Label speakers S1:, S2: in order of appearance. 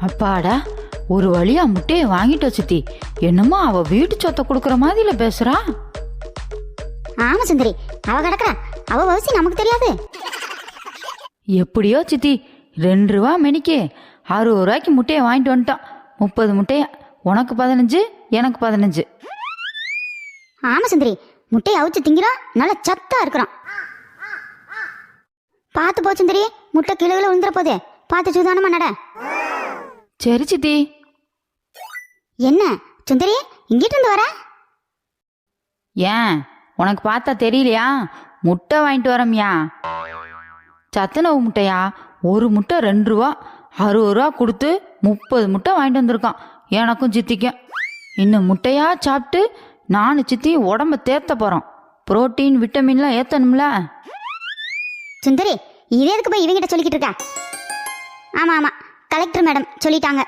S1: அப்பாடா, ஒரு வழியா முட்டையை வாங்கிட்டு சித்தி. என்னமோ அவ வீட்டு சொத்தை கொடுக்குற மாதிரில பேசுறா.
S2: ஆமா சுந்தரி, அவ கிடக்குறா, அவ வயசு நமக்கு தெரியாது.
S1: எப்படியோ சித்தி, 2 ரூபா மெனிக்கு 60 ரூபாய்க்கு முட்டையை வாங்கிட்டு வந்துட்டான். 30 முட்டையா, உனக்கு 15, எனக்கு 15.
S2: ஆமா சுந்தரி, முட்டையை அவிச்சு திங்கிறோம், நல்லா சத்தா இருக்கிறோம். பார்த்து போ சுந்தரி, முட்டை கீழே விழுந்துற போதே, பார்த்து சூதானமா நட.
S1: சரி சித்தி.
S2: என்ன சுந்தரி, இங்கிட்டு இருந்து வர?
S1: ஏன், உனக்கு பார்த்தா தெரியலையா? முட்டை வாங்கிட்டு வரமியா. சத்துணவு முட்டையா? ஒரு முட்டை 2 ரூபா, 60 ரூபா கொடுத்து 30 முட்டை வாங்கிட்டு வந்திருக்கான் எனக்கும் சித்திக்கும். இன்னும் முட்டையா சாப்பிட்டு நானும் சித்தி உடம்ப தேத்த போறோம். புரோட்டீன் விட்டமின்லாம் ஏத்தணும்ல.
S2: சுந்தரி, இதே எதுக்கு போய் இவங்கிட்ட சொல்லிக்கிட்டு இருக்க? ஆமா ஆமா, கலெக்டர் மேடம் சொல்லிட்டாங்க.